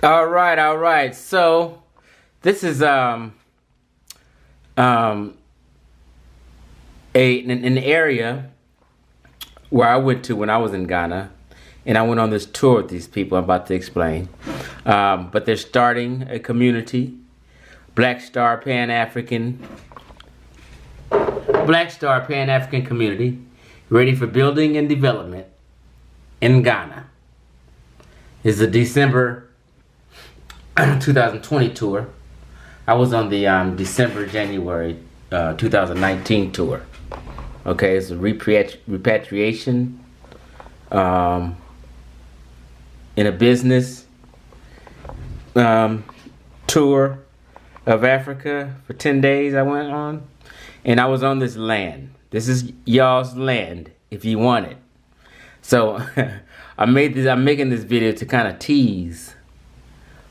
All right, all right. So this is an area where I went to when I was in Ghana, and I went on this tour with these people I'm about to explain. But they're starting a community, Black Star Pan African community, ready for building and development in Ghana. It's the December 2020 tour. I was on the January 2019 tour. Okay, it's a repatriation in a business tour of Africa for 10 days I went on. And I was on this land. This is y'all's land if you want it. So I'm making this video to kind of tease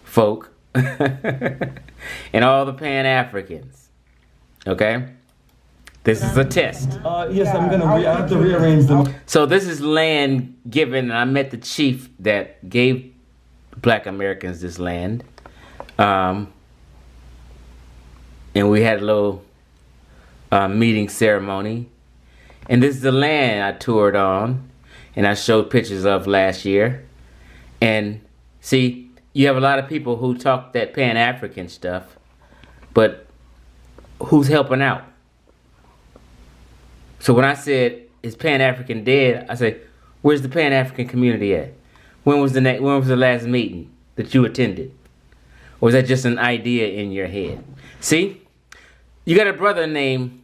folk and all the Pan-Africans. Okay? This is a test. Yes, I have to rearrange them. So this is land given, and I met the chief that gave Black Americans this land. And we had a little meeting ceremony. And this is the land I toured on, and I showed pictures of last year. And see, you have a lot of people who talk that Pan-African stuff, but who's helping out? So when I said, is Pan-African dead? I said, where's the Pan-African community at? When was the last meeting that you attended? Or was that just an idea in your head? See? You got a brother named...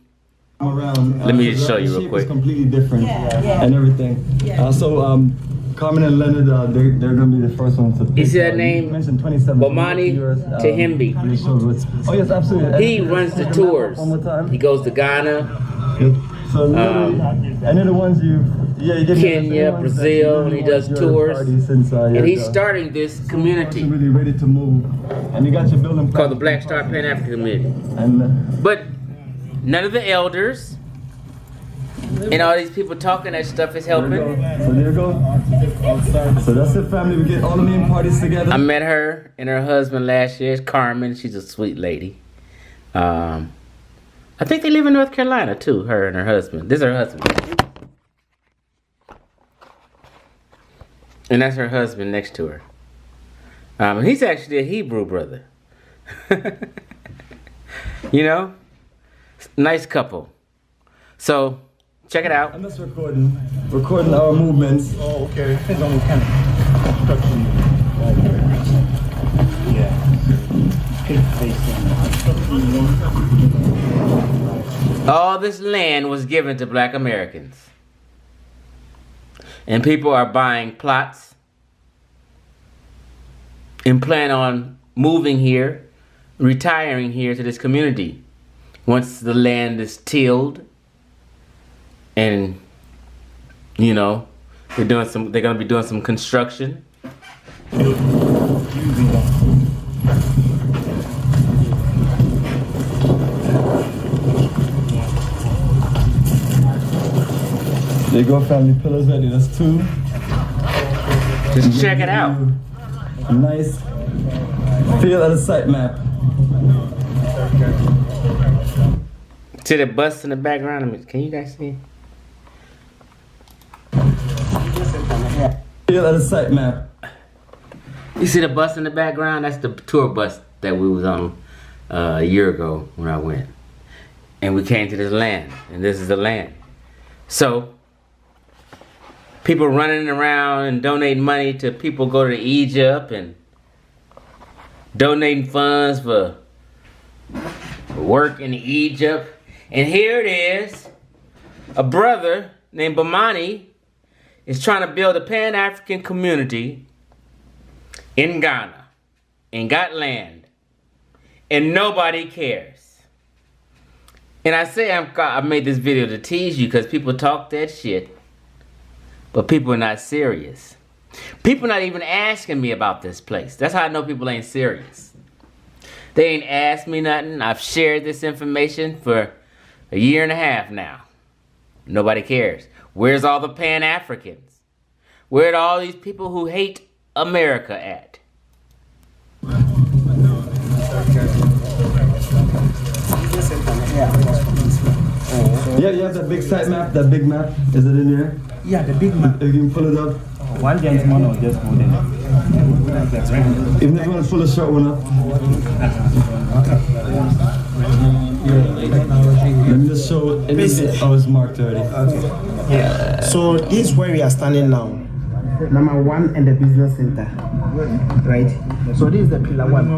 Let me just show you real quick. It's completely different and everything. Carmen and Leonard, they're going to be the first ones to pick. You see that name? You mentioned 27. Bomani Tehimbi. Oh yes, absolutely. He runs the tours. One more time. He goes to Ghana. Yep. So and they're the ones you give Kenya, Brazil, and he does tours. And he's starting this community. Really ready to move. And you got your building called the Black Star Pan-African Community. But none of the elders and all these people talking that stuff is helping. So there you go. So that's it, family. We get all the main parties together. I met her and her husband last year. It's Carmen. She's a sweet lady. I think they live in North Carolina too, her and her husband. This is her husband. And that's her husband next to her. And he's actually a Hebrew brother. You know? Nice couple. So, check it out. I'm just recording our movements. Oh, okay. Depends on what kind of construction. Yeah. All this land was given to Black Americans. And people are buying plots and plan on moving here, retiring here to this community. Once the land is tilled and, you know, they're going to be doing some construction. There you go, family. Pillars ready. That's 2. Just check it out. A nice feel of the site map. See the bus in the background? Can you guys see? Feel of the site map. You see the bus in the background? That's the tour bus that we was on a year ago when I went. And we came to this land, and this is the land. So, people running around and donating money to people go to Egypt and donating funds for work in Egypt. And here it is, a brother named Bomani is trying to build a Pan-African community in Ghana and got land, and nobody cares. And I say I made this video to tease you because people talk that shit, but people are not serious. People not even asking me about this place. That's how I know people ain't serious. They ain't asked me nothing. I've shared this information for a year and a half now. Nobody cares. Where's all the Pan-Africans? Where are all these people who hate America at? Yeah, you have that big site map, that big map. Is it in there? Yeah, the big map. If you can pull it up. One gentleman or just more than. Even if you want to pull a short one up. Let me just show it. Oh, it's marked already. Yeah. So this is where we are standing now. Number 1 and the business center. Right? So this is the pillar 1.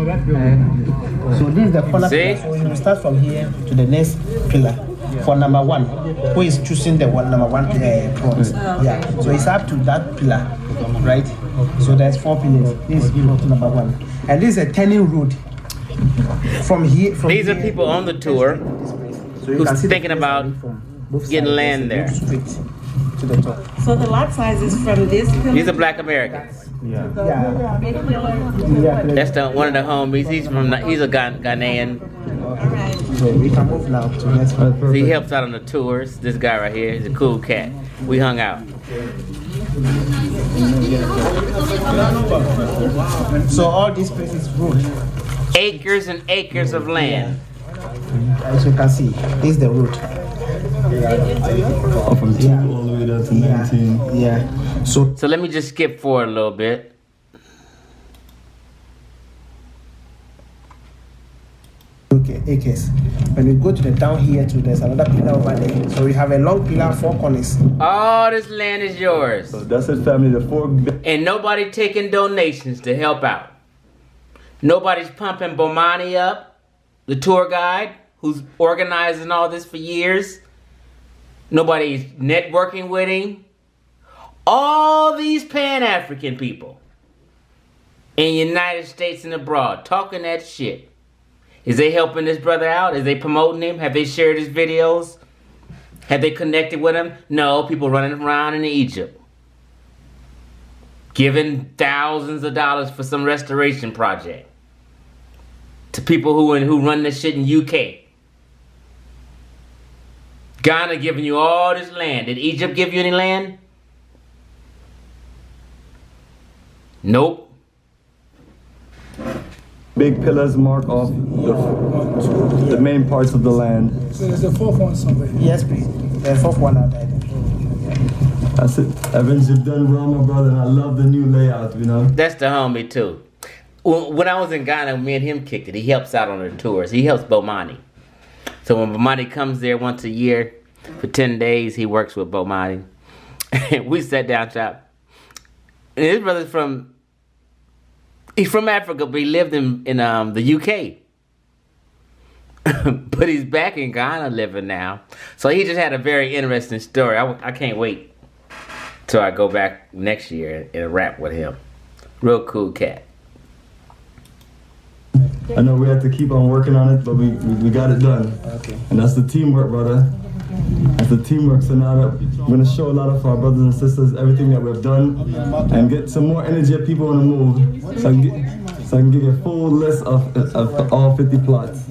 So this is the corner pillar. So you start from here to the next pillar. For number 1, who is choosing the number 1 plot? Yeah. So it's up to that pillar, right? So there's 4 pillars. This is plot number 1, and this is a turning road. From here, These are people on the tour so you who's can see thinking about getting land there. Straight to the top. So the lot size is from this pillar? These are Black Americans. Yeah. That's one of the homies. He's a Ghanaian. So we can move now to next one. He helps out on the tours. This guy right here is a cool cat. We hung out. So all these places road. Acres and acres of land. As you can see, this is the road. From 2 all the way down to 19. Yeah. So So let me just skip forward a little bit. okay, acres. When we go to the down here too, there's another pillar over there. So we have a long pillar, 4 corners. All this land is yours. So that's his family, the 4 And nobody taking donations to help out. Nobody's pumping Bomani up, the tour guide who's organizing all this for years. Nobody's networking with him. All these Pan-African people in the United States and abroad talking that shit. Is they helping this brother out? Is they promoting him? Have they shared his videos? Have they connected with him? No, people running around in Egypt, giving thousands of dollars for some restoration project to people who run this shit in UK. Ghana giving you all this land. Did Egypt give you any land? Nope. big pillars mark off the main parts of the land. So there's a 4th one somewhere. Yes, please. The 4th one out there. That's it. Evans, you've done well, my brother, and I love the new layout, you know. That's the homie too. When I was in Ghana, me and him kicked it. He helps out on the tours. He helps Bomani. So when Bomani comes there once a year for 10 days, he works with Bomani. We sat down shop. And his brother's he's from Africa, but he lived in the UK. But he's back in Ghana living now. So he just had a very interesting story. I can't wait till I go back next year and rap with him. Real cool cat. I know we had to keep on working on it, but we got it done. Okay. And that's the teamwork, brother. That's the teamwork. So now that we're going to show a lot of our brothers and sisters everything that we've done and get some more energy of people on the move. So I can give you a full list of all 50 plots.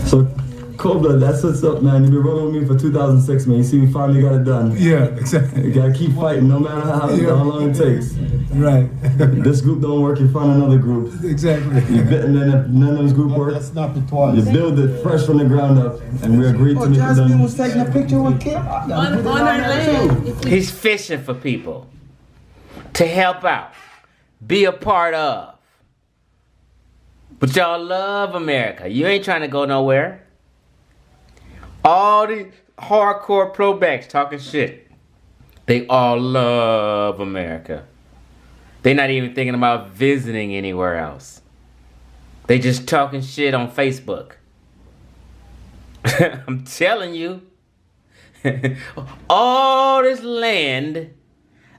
So, Cobra, that's what's up, man. You've been rolling with me for 2006, man. You see, we finally got it done. Yeah, exactly. You gotta keep fighting, no matter how long it takes. Right. This group don't work, you find another group. Exactly. And then if none of those group work, That's not the twice. you build it fresh from the ground up, and we agreed to make it Jasmine was done. taking a picture with Kim. On our land. He's fishing for people to help out, be a part of. But y'all love America. You ain't trying to go nowhere. All these hardcore pro-backs talking shit. They all love America. They're not even thinking about visiting anywhere else. They just talking shit on Facebook. I'm telling you. All this land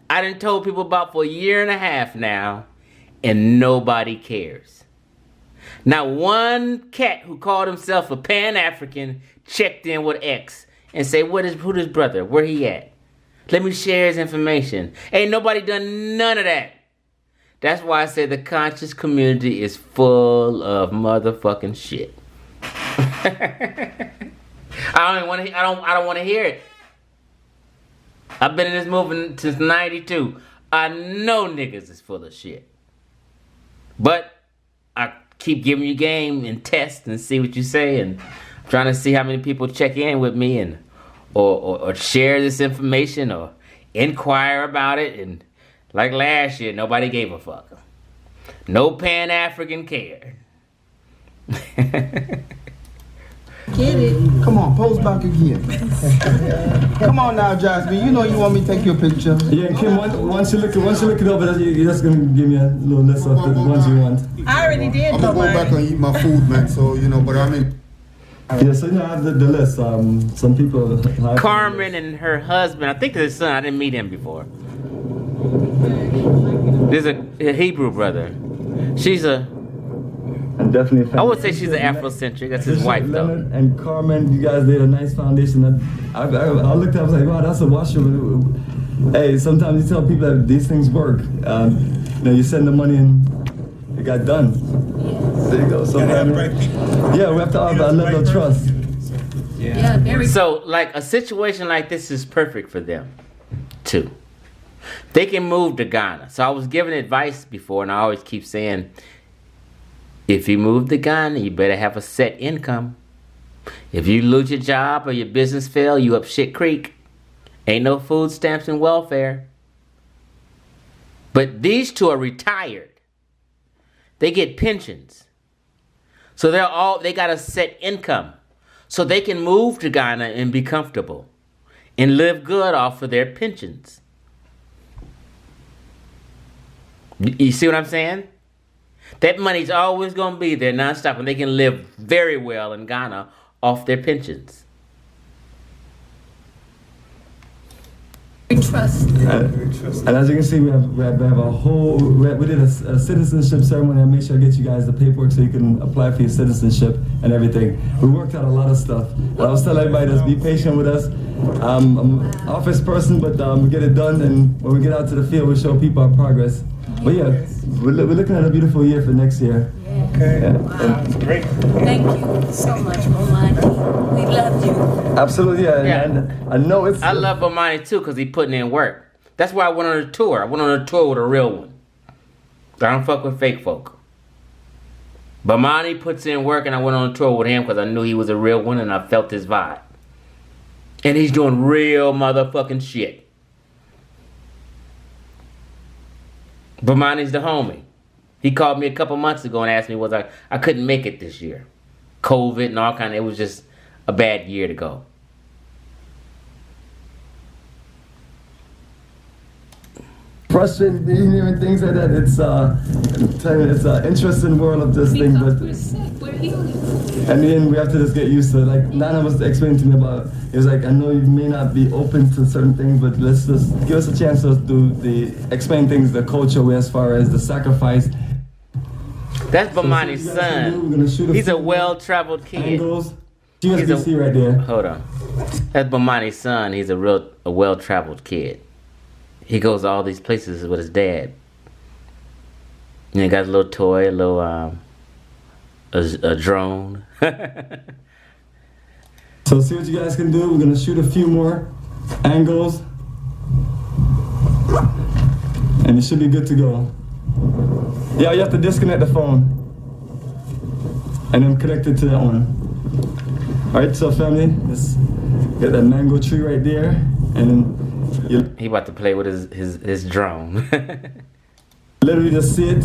I done told people about for 1.5 years now, and nobody cares. Not one cat who called himself a Pan-African checked in with X and say, who this brother? Where he at? Let me share his information. Ain't nobody done none of that. That's why I say the conscious community is full of motherfucking shit. I don't want to hear it. I've been in this movement since '92. I know niggas is full of shit. But I keep giving you game and test and see what you say, and trying to see how many people check in with me and or share this information or inquire about it. And like last year, nobody gave a fuck. No Pan-African cared. Get it. Come on, pose back again. Come on now, Jasmine. You know you want me to take your picture. Yeah, and Kim, once you look it over, you're just gonna give me a little list of the ones you want. I already did. I'm gonna go back and eat my food, man. So but I mean. Yeah, so you have the list. Some people. Carmen and her husband, I think it's his son. I didn't meet him before. There's a Hebrew brother. She's And definitely. I would say she's an Afrocentric. That's his wife, though. Leonard and Carmen, you guys did a nice foundation. I looked at it, I was like, wow, that's a washroom. Hey, sometimes you tell people that these things work. You send the money and it got done. There you go. So, yeah, we have to have a level of trust. Yeah, very. So, like, a situation like this is perfect for them, too. They can move to Ghana. So I was giving advice before, and I always keep saying, if you move to Ghana, you better have a set income. If you lose your job or your business fail, you up shit creek. Ain't no food stamps and welfare. But these two are retired. They get pensions. So they got a set income. So they can move to Ghana and be comfortable and live good off of their pensions. You see what I'm saying? That money's always going to be there nonstop, and they can live very well in Ghana off their pensions. We trust. And as you can see, we have a whole. We did a citizenship ceremony. I made sure I get you guys the paperwork so you can apply for your citizenship and everything. We worked out a lot of stuff. And I was telling everybody, just be patient with us. I'm an office person, but we get it done, and when we get out to the field, we show people our progress. But yeah, we're looking at a beautiful year for next year. Yeah. Wow. Great. Thank you so much, Momani. We love you. Absolutely, yeah. Yeah. And I know it's. I love Bomani too because he putting in work. That's why I went on a tour. I went on a tour with a real one. I don't fuck with fake folk. Bomani puts in work, and I went on a tour with him because I knew he was a real one, and I felt his vibe. And he's doing real motherfucking shit. Bomani's the homie. He called me a couple months ago and asked me was I couldn't make it this year. COVID and all kind of, it was just a bad year to go. Frustrated being here and things like that. It's an interesting world of this thing, but We're sick. We're healing. and then we have to just get used to it. Like Nana was explaining to me about, it was like, I know you may not be open to certain things, but let's just give us a chance to explain things, the culture way as far as the sacrifice. That's Bomani's son. He's a well-traveled kid. Angles. USBC right there. Hold on. That's Bomani's son. He's a well-traveled kid. He goes to all these places with his dad. And he got a little toy, a little a drone. So see what you guys can do. We're gonna shoot a few more angles, and it should be good to go. Yeah, you have to disconnect the phone and then connect it to that one. All right, so family, let's get that mango tree right there, and then you He about to play with his drone. literally just see it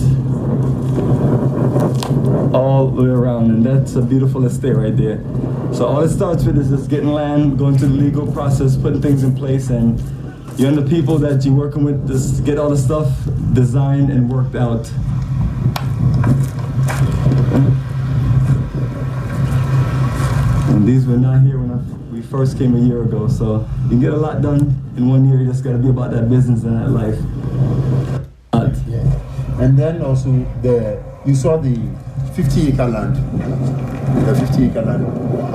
all the way around, and that's a beautiful estate right there. So all it starts with is just getting land, going through the legal process, putting things in place, and you and the people that you're working with just get all the stuff designed and worked out. And these were not here when we first came a year ago, so you can get a lot done in 1 year. You just got to be about that business and that life. Yeah. And then also you saw the 50-acre land. The 50-acre land.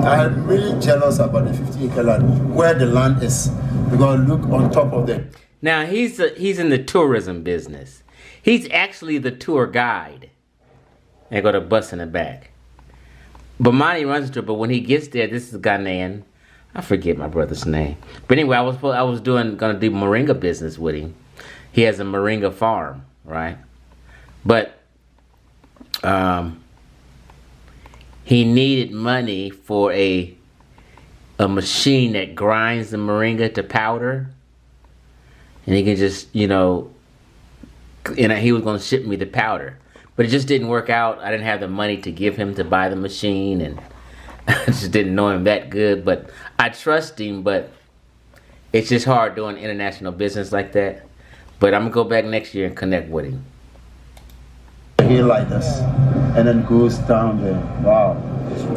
I'm really jealous about the 50-acre land, where the land is. Because look on top of them. Now he's in the tourism business. He's actually the tour guide. And got a bus in the back. Bomani runs to it, but when he gets there, this is Ghanaian. I forget my brother's name. But anyway, I was gonna do moringa business with him. He has a moringa farm, right? But he needed money for a machine that grinds the moringa to powder. And he can just, you know, and he was going to ship me the powder. But it just didn't work out. I didn't have the money to give him to buy the machine, and I just didn't know him that good. But I trust him, but it's just hard doing international business like that. But I'm going to go back next year and connect with him. Here like this, and then goes down there. Wow.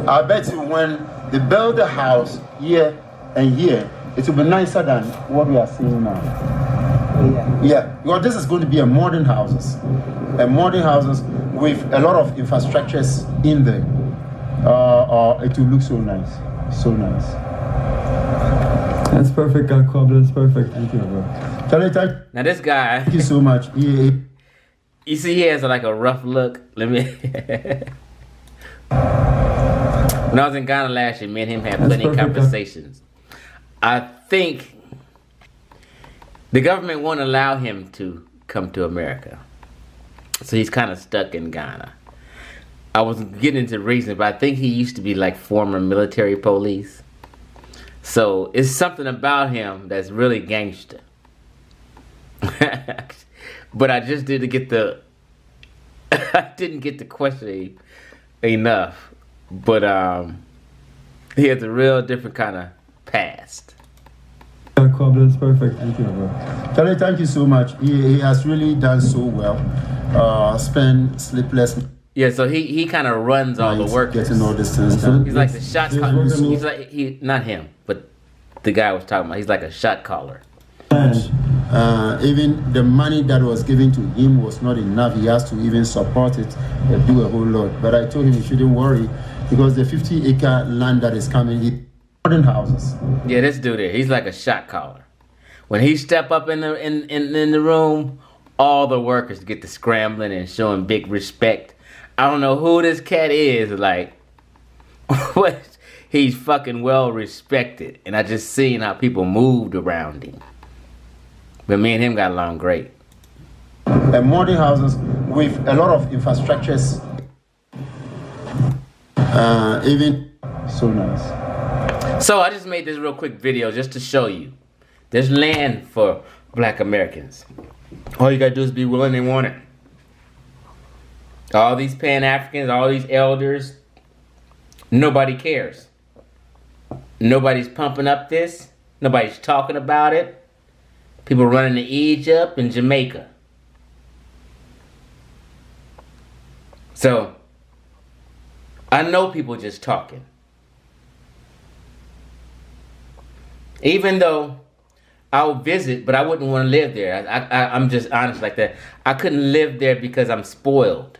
I bet you when they build the house here and here, it will be nicer than what we are seeing now. Yeah, because this is going to be a modern houses, with a lot of infrastructures in there. It will look so nice, so nice. That's perfect, Kwabla. That's perfect. Thank you, bro. Charlie, thank Now this guy, you so much. you see, he has like a rough look. Let me. When I was in Ghana last year, me and him had plenty of conversations. I think the government won't allow him to come to America, so he's kind of stuck in Ghana. I wasn't getting into reason, but I think he used to be like former military police. So it's something about him that's really gangster. But I just didn't get the question him enough. But he has a real different kind of past. Kwabla is perfect. Thank you, bro. Charlie, thank you so much. He has really done so well. Spent sleepless. Yeah, so he kind of runs all the workers. Getting all this things done. He's like the shot caller. He's like not him, but the guy I was talking about. He's like a shot caller. Even the money that was given to him was not enough. He has to even support it and do a whole lot. But I told him he shouldn't worry because the 50-acre land that is coming, modern houses. Yeah, this dude here, he's like a shot caller. When he step up in the room, all the workers get to scrambling and showing big respect. I don't know who this cat is, like, what? He's fucking well respected, and I just seen how people moved around him. But me and him got along great. And modern houses with a lot of infrastructures. Even so nice. So I just made this real quick video just to show you. There's land for Black Americans. All you gotta do is be willing and want it. All these Pan-Africans, all these elders, nobody cares. Nobody's pumping up this. Nobody's talking about it. People running to Egypt and Jamaica. So, I know people just talking. Even though I'll visit, but I wouldn't want to live there. I'm just honest like that. I couldn't live there because I'm spoiled.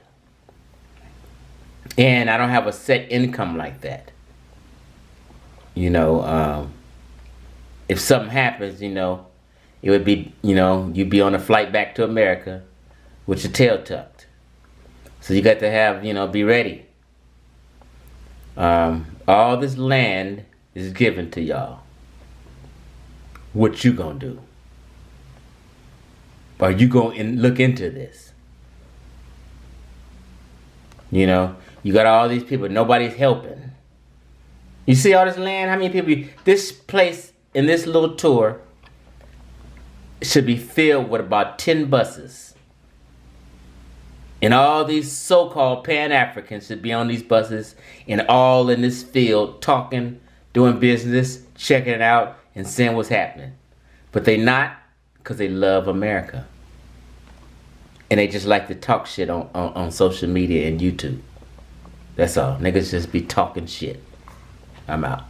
And I don't have a set income like that. You know, if something happens, you know, it would be, you know, you'd be on a flight back to America with your tail tucked. So you got to have, you know, be ready. All this land is given to y'all. What you gonna do? Are you gonna look into this? You know, you got all these people, nobody's helping. You see all this land? How many people? This place in this little tour should be filled with about 10 buses. And all these so-called Pan-Africans should be on these buses and all in this field talking, doing business, checking it out, and seeing what's happening. But they not, because they love America. And they just like to talk shit on social media and YouTube. That's all. Niggas just be talking shit. I'm out.